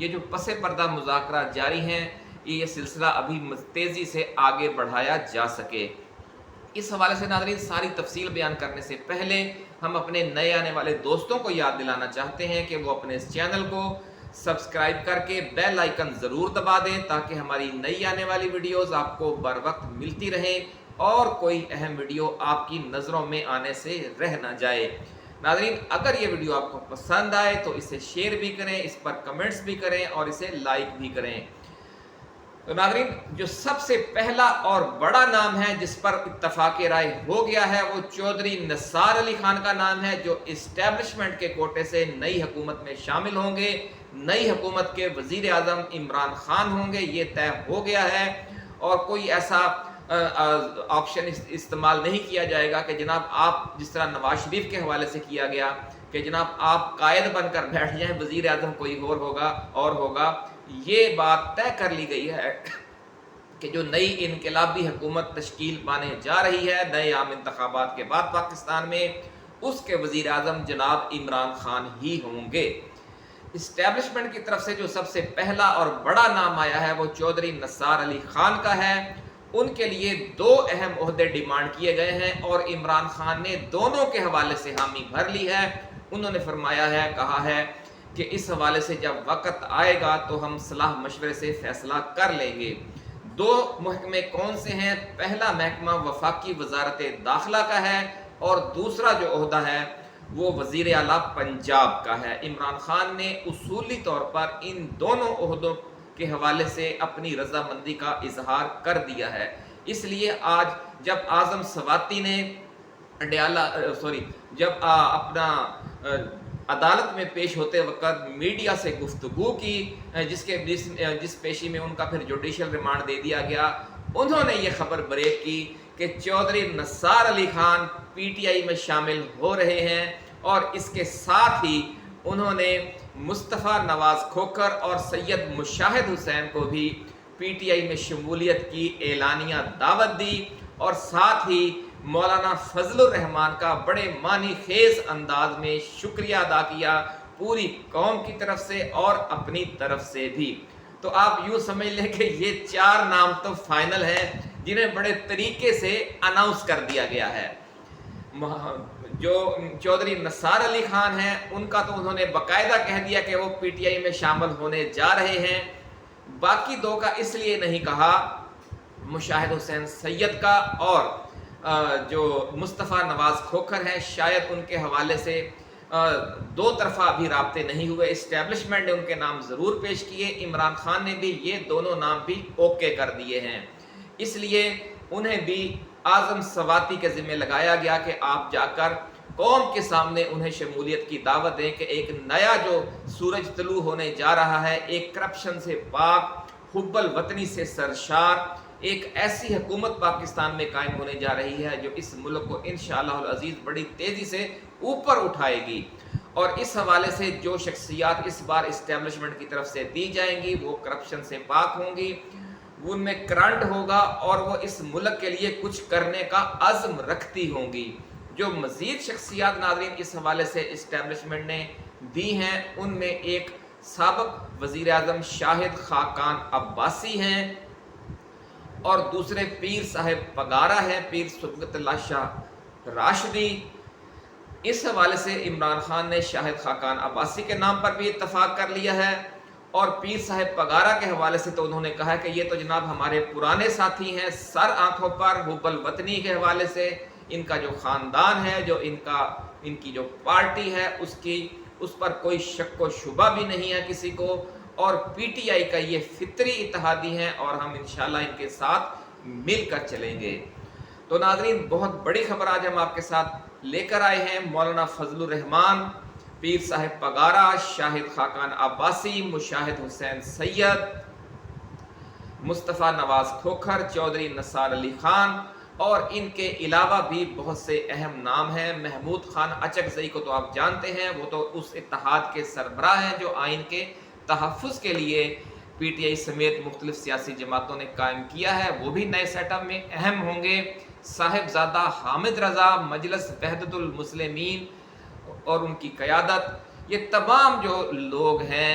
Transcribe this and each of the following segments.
یہ جو پس پردہ مذاکرات جاری ہیں یہ سلسلہ ابھی تیزی سے آگے بڑھایا جا سکے۔ اس حوالے سے ناظرین ساری تفصیل بیان کرنے سے پہلے ہم اپنے نئے آنے والے دوستوں کو یاد دلانا چاہتے ہیں کہ وہ اپنے اس چینل کو سبسکرائب کر کے بیل آئیکن ضرور دبا دیں تاکہ ہماری نئی آنے والی ویڈیوز آپ کو بر وقت ملتی رہیں اور کوئی اہم ویڈیو آپ کی نظروں میں آنے سے رہ نہ جائے۔ ناظرین اگر یہ ویڈیو آپ کو پسند آئے تو اسے شیئر بھی کریں، اس پر کمنٹس بھی کریں اور اسے لائک بھی کریں۔ تو ناظرین جو سب سے پہلا اور بڑا نام ہے جس پر اتفاق رائے ہو گیا ہے وہ چودھری نثار علی خان کا نام ہے، جو اسٹیبلشمنٹ کے کوٹے سے نئی حکومت میں شامل ہوں گے۔ نئی حکومت کے وزیر اعظم عمران خان ہوں گے، یہ طے ہو گیا ہے، اور کوئی ایسا آپشن استعمال نہیں کیا جائے گا کہ جناب آپ جس طرح نواز شریف کے حوالے سے کیا گیا کہ جناب آپ قائد بن کر بیٹھ جائیں، وزیر اعظم کوئی اور ہوگا۔ یہ بات طے کر لی گئی ہے کہ جو نئی انقلابی حکومت تشکیل پانے جا رہی ہے نئے عام انتخابات کے بعد پاکستان میں، اس کے وزیر اعظم جناب عمران خان ہی ہوں گے۔ اسٹیبلشمنٹ کی طرف سے جو سب سے پہلا اور بڑا نام آیا ہے وہ چودھری نثار علی خان کا ہے۔ ان کے لیے 2 اہم عہدے ڈیمانڈ کیے گئے ہیں اور عمران خان نے دونوں کے حوالے سے حامی بھر لی ہے۔ انہوں نے فرمایا ہے، کہا ہے کہ اس حوالے سے جب وقت آئے گا تو ہم صلاح مشورے سے فیصلہ کر لیں گے۔ 2 محکمے کون سے ہیں؟ پہلا محکمہ وفاقی وزارت داخلہ کا ہے اور دوسرا جو عہدہ ہے وہ وزیر اعلیٰ پنجاب کا ہے۔ عمران خان نے اصولی طور پر ان دونوں عہدوں کے حوالے سے اپنی رضامندی کا اظہار کر دیا ہے۔ اس لیے آج جب اعظم سواتی نے جب اپنا عدالت میں پیش ہوتے وقت میڈیا سے گفتگو کی جس پیشی میں ان کا پھر جوڈیشل ریمانڈ دے دیا گیا، انہوں نے یہ خبر بریک کی کہ چودھری نثار Ali Khan P T I میں شامل ہو رہے ہیں، اور اس کے ساتھ ہی انہوں نے مصطفیٰ نواز کھوکھر اور سید مشاہد حسین کو بھی پی ٹی آئی میں شمولیت کی اعلانیہ دعوت دی، اور ساتھ ہی مولانا فضل الرحمان کا بڑے معنی خیز انداز میں شکریہ ادا کیا، پوری قوم کی طرف سے اور اپنی طرف سے بھی۔ تو آپ یوں سمجھ لیں کہ یہ 4 نام تو فائنل ہیں جنہیں بڑے طریقے سے اناؤنس کر دیا گیا ہے۔ جو چودھری نثار علی خان ہیں ان کا تو انہوں نے باقاعدہ کہہ دیا کہ وہ پی ٹی آئی میں شامل ہونے جا رہے ہیں۔ باقی 2 کا اس لیے نہیں کہا، مشاہد حسین سید کا اور جو مصطفیٰ نواز کھوکھر ہیں، شاید ان کے حوالے سے 2 طرفہ ابھی رابطے نہیں ہوئے۔ اسٹیبلشمنٹ نے ان کے نام ضرور پیش کیے، عمران خان نے بھی یہ دونوں نام بھی اوکے کر دیے ہیں، اس لیے انہیں بھی اعظم سواتی کے ذمہ لگایا گیا کہ آپ جا کر قوم کے سامنے انہیں شمولیت کی دعوت دیں کہ ایک نیا جو سورج طلوع ہونے جا رہا ہے، ایک کرپشن سے پاک، حب الوطنی سے سرشار ایک ایسی حکومت پاکستان میں قائم ہونے جا رہی ہے جو اس ملک کو انشاءاللہ العزیز بڑی تیزی سے اوپر اٹھائے گی، اور اس حوالے سے جو شخصیات اس بار اسٹیبلشمنٹ کی طرف سے دی جائیں گی وہ کرپشن سے پاک ہوں گی، ان میں کرنٹ ہوگا اور وہ اس ملک کے لیے کچھ کرنے کا عزم رکھتی ہوں گی۔ جو مزید شخصیات ناظرین اس حوالے سے اسٹیبلشمنٹ نے دی ہیں ان میں ایک سابق وزیر اعظم شاہد خاقان عباسی ہیں، اور دوسرے پیر صاحب پگارا ہے، پیر سبقت اللہ شاہ راشدی۔ اس حوالے سے عمران خان نے شاہد خاقان عباسی کے نام پر بھی اتفاق کر لیا ہے، اور پیر صاحب پگارا کے حوالے سے تو انہوں نے کہا کہ یہ تو جناب ہمارے پرانے ساتھی ہیں، سر آنکھوں پر حب الوطنی کے حوالے سے ان کا جو خاندان ہے، جو ان کی جو پارٹی ہے اس پر کوئی شک و شبہ بھی نہیں ہے کسی کو، اور پی ٹی آئی کا یہ فطری اتحادی ہیں اور ہم انشاءاللہ ان کے ساتھ مل کر چلیں گے۔ تو ناظرین بہت بڑی خبر آج ہم آپ کے ساتھ لے کر آئے ہیں۔ مولانا فضل الرحمان، پیر صاحب پگارا، شاہد خاقان عباسی، مشاہد حسین سید، مصطفیٰ نواز کھوکھر، چودھری نثار علی خان، اور ان کے علاوہ بھی بہت سے اہم نام ہیں۔ محمود خان اچکزئی کو تو آپ جانتے ہیں، وہ تو اس اتحاد کے سربراہ ہیں جو آئین کے تحفظ کے لیے پی ٹی آئی سمیت مختلف سیاسی جماعتوں نے قائم کیا ہے، وہ بھی نئے سیٹ اپ میں اہم ہوں گے۔ صاحبزادہ حامد رضا، مجلس وحدت المسلمین اور ان کی قیادت، یہ تمام جو لوگ ہیں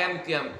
MQM,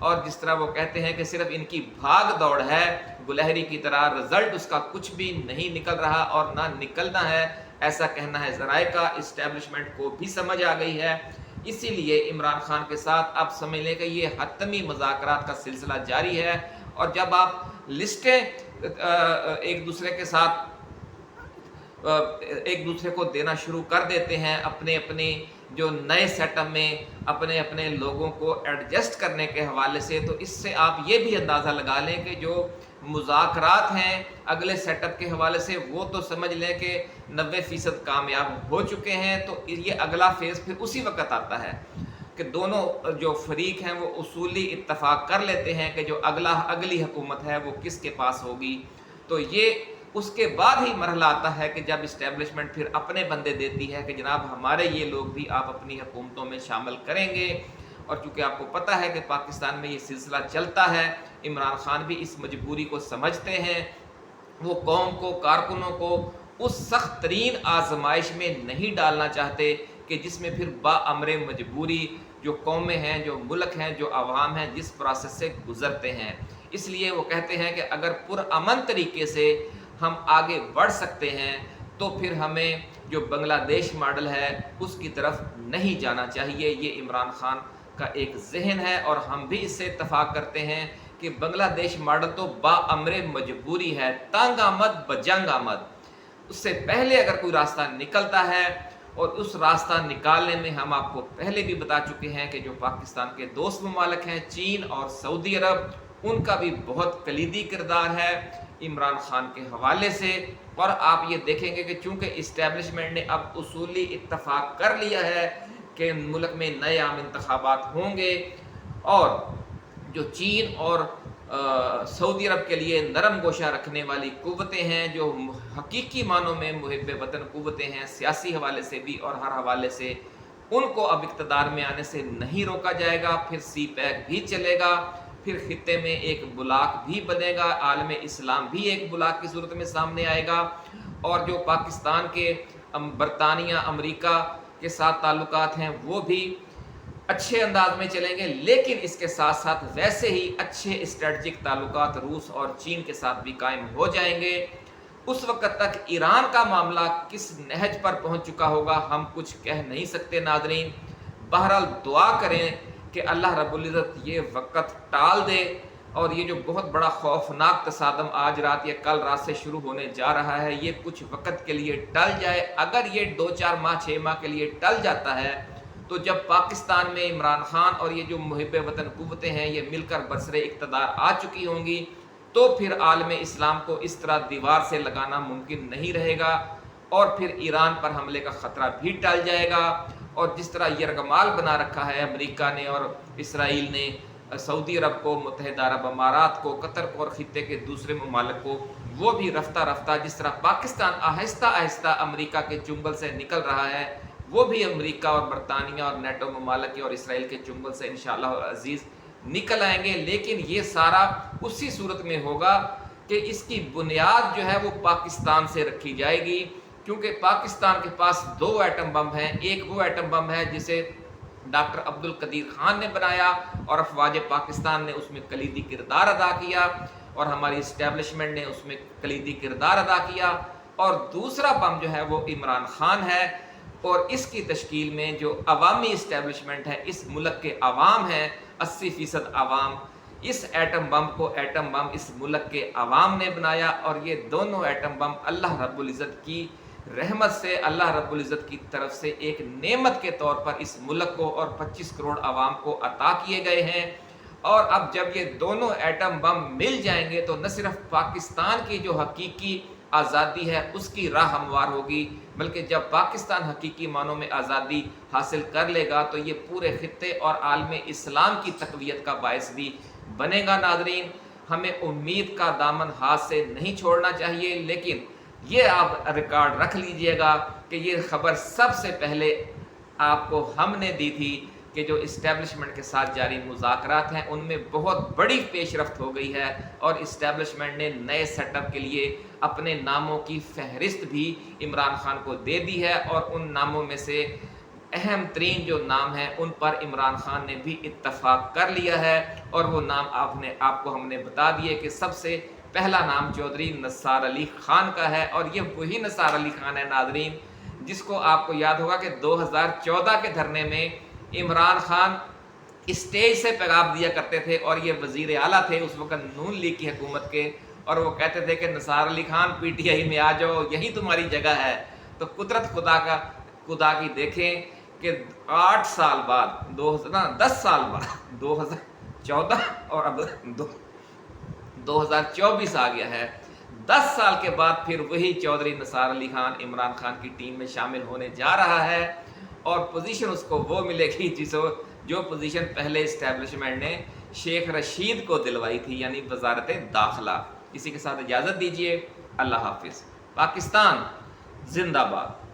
اور جس طرح وہ کہتے ہیں کہ صرف ان کی بھاگ دوڑ ہے گلہری کی طرح، رزلٹ اس کا کچھ بھی نہیں نکل رہا اور نہ نکلنا ہے، ایسا کہنا ہے ذرائع کا۔ اسٹیبلشمنٹ کو بھی سمجھ آ گئی ہے، اسی لیے عمران خان کے ساتھ اب سمجھ لیں کہ یہ حتمی مذاکرات کا سلسلہ جاری ہے۔ اور جب آپ لسٹیں ایک دوسرے کو دینا شروع کر دیتے ہیں اپنے جو نئے سیٹ اپ میں اپنے لوگوں کو ایڈجسٹ کرنے کے حوالے سے، تو اس سے آپ یہ بھی اندازہ لگا لیں کہ جو مذاکرات ہیں اگلے سیٹ اپ کے حوالے سے وہ تو سمجھ لیں کہ 90% کامیاب ہو چکے ہیں۔ تو یہ اگلا فیز پھر اسی وقت آتا ہے کہ دونوں جو فریق ہیں وہ اصولی اتفاق کر لیتے ہیں کہ جو اگلی حکومت ہے وہ کس کے پاس ہوگی۔ تو یہ اس کے بعد ہی مرحلہ آتا ہے کہ جب اسٹیبلشمنٹ پھر اپنے بندے دیتی ہے کہ جناب ہمارے یہ لوگ بھی آپ اپنی حکومتوں میں شامل کریں گے۔ اور چونکہ آپ کو پتہ ہے کہ پاکستان میں یہ سلسلہ چلتا ہے، عمران خان بھی اس مجبوری کو سمجھتے ہیں، وہ قوم کو، کارکنوں کو اس سخت ترین آزمائش میں نہیں ڈالنا چاہتے کہ جس میں پھر باامر مجبوری جو قومیں ہیں، جو ملک ہیں، جو عوام ہیں جس پروسیس سے گزرتے ہیں۔ اس لیے وہ کہتے ہیں کہ اگر پرامن طریقے سے ہم آگے بڑھ سکتے ہیں تو پھر ہمیں جو بنگلہ دیش ماڈل ہے اس کی طرف نہیں جانا چاہیے۔ یہ عمران خان کا ایک ذہن ہے اور ہم بھی اس سے اتفاق کرتے ہیں کہ بنگلہ دیش ماڈل تو باامر مجبوری ہے، تنگ آمد بجنگ آمد۔ اس سے پہلے اگر کوئی راستہ نکلتا ہے، اور اس راستہ نکالنے میں ہم آپ کو پہلے بھی بتا چکے ہیں کہ جو پاکستان کے دوست ممالک ہیں چین اور سعودی عرب، ان کا بھی بہت کلیدی کردار ہے عمران خان کے حوالے سے۔ اور آپ یہ دیکھیں گے کہ چونکہ اسٹیبلشمنٹ نے اب اصولی اتفاق کر لیا ہے کہ ملک میں نئے عام انتخابات ہوں گے، اور جو چین اور سعودی عرب کے لیے نرم گوشہ رکھنے والی قوتیں ہیں، جو حقیقی معنوں میں محب وطن قوتیں ہیں سیاسی حوالے سے بھی اور ہر حوالے سے، ان کو اب اقتدار میں آنے سے نہیں روکا جائے گا۔ پھر سی پیک بھی چلے گا، پھر خطے میں ایک بلاک بھی بنے گا، عالم اسلام بھی ایک بلاک کی صورت میں سامنے آئے گا، اور جو پاکستان کے برطانیہ امریکہ کے ساتھ تعلقات ہیں وہ بھی اچھے انداز میں چلیں گے۔ لیکن اس کے ساتھ ساتھ ویسے ہی اچھے اسٹریٹجک تعلقات روس اور چین کے ساتھ بھی قائم ہو جائیں گے۔ اس وقت تک ایران کا معاملہ کس نہج پر پہنچ چکا ہوگا ہم کچھ کہہ نہیں سکتے ناظرین۔ بہرحال دعا کریں کہ اللہ رب العزت یہ وقت ٹال دے، اور یہ جو بہت بڑا خوفناک تصادم آج رات یا کل رات سے شروع ہونے جا رہا ہے یہ کچھ وقت کے لیے ٹل جائے۔ اگر یہ 2-4 ماہ 6 ماہ کے لیے ٹل جاتا ہے تو جب پاکستان میں عمران خان اور یہ جو محب وطن قوتیں ہیں یہ مل کر برسر اقتدار آ چکی ہوں گی، تو پھر عالم اسلام کو اس طرح دیوار سے لگانا ممکن نہیں رہے گا، اور پھر ایران پر حملے کا خطرہ بھی ٹل جائے گا۔ اور جس طرح یرغمال بنا رکھا ہے امریکہ نے اور اسرائیل نے سعودی عرب کو، متحدہ عرب امارات کو، قطر کو اور خطے کے دوسرے ممالک کو، وہ بھی رفتہ رفتہ جس طرح پاکستان آہستہ آہستہ امریکہ کے چنگل سے نکل رہا ہے، وہ بھی امریکہ اور برطانیہ اور نیٹو ممالک اور اسرائیل کے چنگل سے انشاءاللہ عزیز نکل آئیں گے۔ لیکن یہ سارا اسی صورت میں ہوگا کہ اس کی بنیاد جو ہے وہ پاکستان سے رکھی جائے گی، کیونکہ پاکستان کے پاس 2 ایٹم بم ہیں۔ ایک وہ ایٹم بم ہے جسے ڈاکٹر عبدالقدیر خان نے بنایا اور افواج پاکستان نے اس میں کلیدی کردار ادا کیا، اور ہماری اسٹیبلشمنٹ نے اس میں کلیدی کردار ادا کیا، اور دوسرا بم جو ہے وہ عمران خان ہے۔ اور اس کی تشکیل میں جو عوامی اسٹیبلشمنٹ ہے، اس ملک کے عوام ہیں، 80% عوام، اس ایٹم بم کو ایٹم بم اس ملک کے عوام نے بنایا، اور یہ دونوں ایٹم بم اللہ رب العزت کی رحمت سے، اللہ رب العزت کی طرف سے ایک نعمت کے طور پر اس ملک کو اور 25 کروڑ عوام کو عطا کیے گئے ہیں۔ اور اب جب یہ دونوں ایٹم بم مل جائیں گے تو نہ صرف پاکستان کی جو حقیقی آزادی ہے اس کی راہ ہموار ہوگی، بلکہ جب پاکستان حقیقی معنوں میں آزادی حاصل کر لے گا تو یہ پورے خطے اور عالم اسلام کی تقویت کا باعث بھی بنے گا۔ ناظرین، ہمیں امید کا دامن ہاتھ سے نہیں چھوڑنا چاہیے، لیکن یہ آپ ریکارڈ رکھ لیجئے گا کہ یہ خبر سب سے پہلے آپ کو ہم نے دی تھی کہ جو اسٹیبلشمنٹ کے ساتھ جاری مذاکرات ہیں ان میں بہت بڑی پیش رفت ہو گئی ہے، اور اسٹیبلشمنٹ نے نئے سیٹ اپ کے لیے اپنے ناموں کی فہرست بھی عمران خان کو دے دی ہے، اور ان ناموں میں سے اہم ترین جو نام ہیں ان پر عمران خان نے بھی اتفاق کر لیا ہے، اور وہ نام آپ کو ہم نے بتا دیے کہ سب سے پہلا نام چودھری نثار علی خان کا ہے، اور یہ وہی نثار علی خان ہے ناظرین جس کو آپ کو یاد ہوگا کہ 2014 کے دھرنے میں عمران خان اسٹیج سے پیغام دیا کرتے تھے، اور یہ وزیر اعلیٰ تھے اس وقت نون لیگ کی حکومت کے، اور وہ کہتے تھے کہ نثار Ali Khan P T I میں آ جاؤ، یہی تمہاری جگہ ہے۔ تو قدرت خدا کی دیکھیں کہ 8 سال بعد 10 سال بعد 2014 اور اب 2024 آ گیا ہے، 10 سال کے بعد پھر وہی چودھری نثار علی خان عمران خان کی ٹیم میں شامل ہونے جا رہا ہے، اور پوزیشن اس کو وہ ملے گی جو پوزیشن پہلے اسٹیبلشمنٹ نے شیخ رشید کو دلوائی تھی، یعنی وزارت داخلہ۔ اسی کے ساتھ اجازت دیجیے، اللہ حافظ۔ پاکستان زندہ باد۔